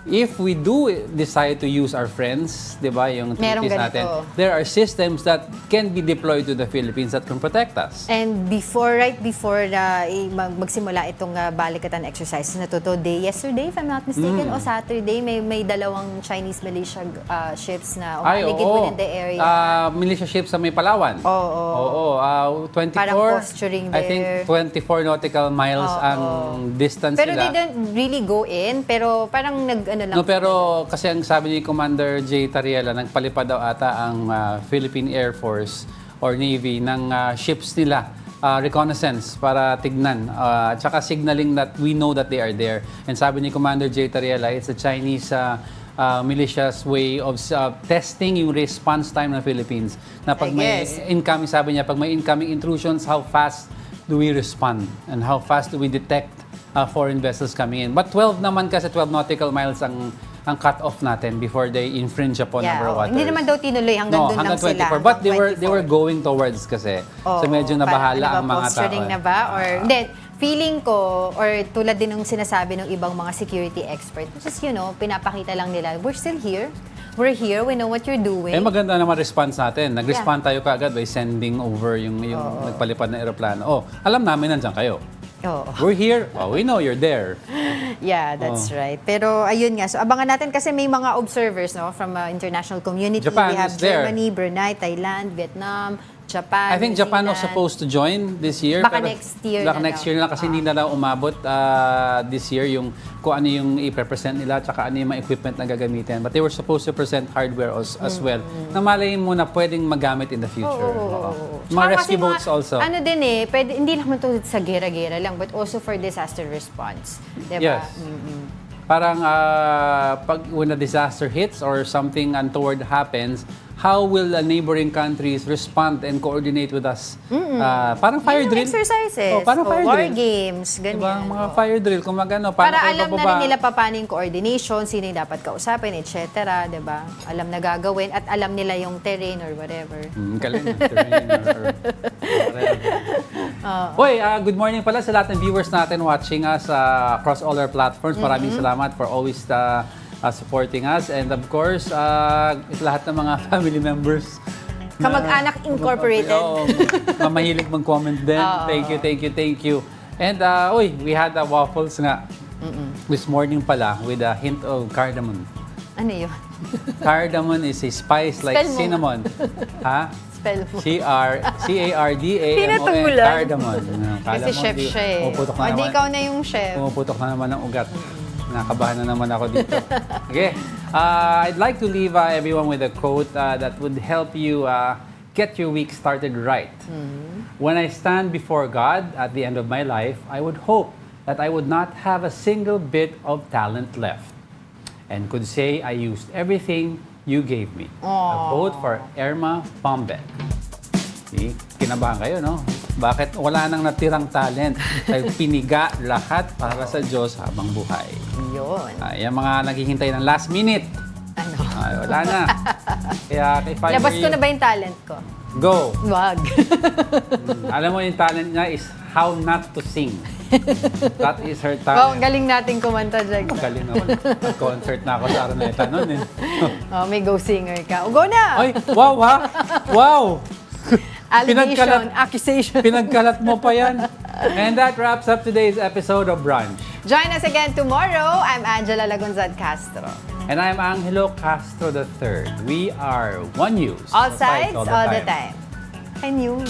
If we do decide to use our friends, di ba, yung treaties natin, there are systems that can be deployed to the Philippines that can protect us. And right before magsimula itong Balikatan exercise na to, yesterday, if I'm not mistaken, o Saturday, may dalawang Chinese militia ships na umaligid within the area. Militia ships sa may Palawan. Oo. 24, parang posturing there. I think 24 nautical miles ang distance pero nila. They didn't really go in, pero parang pero kasi ang sabi ni Commander J. Tariela, nagpalipad daw ata ang Philippine Air Force or Navy ng ships nila, reconnaissance para tignan. Tsaka signaling that we know that they are there. And sabi ni Commander J. Tariela, it's a Chinese militia's way of testing yung response time ng Philippines. Na pag may incoming, sabi niya, pag may incoming intrusions, how fast do we respond and how fast do we detect foreign vessels coming in. But 12 naman kasi 12 nautical miles ang cut-off natin before they infringe upon our waters. Hindi naman daw tinuloy, hanggang doon lang 24. sila. But they were going towards kasi. So medyo nabahala ang mga tao. Posturing na ba? Or, hindi, feeling ko, or tulad din ng sinasabi ng ibang mga security expert, which is, pinapakita lang nila, we're still here. We're here, we know what you're doing. Maganda naman response natin. Nag-respond tayo kaagad by sending over yung nagpalipad na aeroplano. Alam namin nandiyan kayo. We're here. We know you're there. Yeah, that's right. Pero ayun nga, so abangan natin kasi may mga observers from international community. Japan We have is there. Germany, Brunei, Thailand, Vietnam, Japan, I think New Japan was Zealand. supposed to join this year. Baka pero next year baka na next daw. year na kasi hindi na daw umabot this year yung kung ano yung i-present nila tsaka ano yung mga equipment na gagamitin. But they were supposed to present hardware as well. Na malay mo na pwedeng magamit in the future. Mga rescue boats also. Ano din pwede, hindi naman to sa gera-gera lang, but also for disaster response. Diba? Yes. Parang when a disaster hits or something untoward happens, how will neighboring countries respond and coordinate with us? Parang fire drill. Exercises. Parang fire war drill. games, ganyan. Diba? Mga fire drill. Kung magano, para alam na rin nila paano yung coordination, sino yung dapat kausapin, etc. Diba? Alam na gagawin at alam nila yung terrain or whatever. Galing na terrain or whatever. Hoy, good morning pala sa lahat ng viewers natin watching us across all our platforms. Maraming salamat for always supporting us. And of course, lahat ng mga family members. Kamag-anak Incorporated. Mahilig mag-comment din. Thank you. And we had waffles nga this morning pala with a hint of cardamom. Ano yun? Cardamom is a spice like cinnamon. Ha? Spell mo. C-A-R-D-A-M-O-N. Pinatulan. Cardamom. Kasi chef siya eh. Hindi ikaw na yung chef. Pumuputok na naman ng ugat. Nakabahan na naman ako dito. Okay. I'd like to leave everyone with a quote that would help you get your week started right. When I stand before God at the end of my life, I would hope that I would not have a single bit of talent left and could say I used everything you gave me. A quote for Irma Pombeck. See? Kinabahan kayo, no? Bakit wala nang natirang talent? Dahil piniga lahat para sa Diyos habang buhay. Yun. Yung mga naghihintay ng last minute. Ano? Wala na. Kaya if I Labas ko na ba yung talent ko? Go. Wag. Alam mo yung talent niya is how not to sing. That is her talent. Wow, galing natin kumanta, Jack. Galing naman. Concert na ako sa Araneta noon eh. May go singer ka. Go na! Ay, wow ha? Wow! Allegation, accusation. Pinagkalat mo pa yan. And that wraps up today's episode of Brunch. Join us again tomorrow. I'm Angela Lagunzad Castro. And I'm Angelo Castro III. We are One News. All sides, all the time. I knew.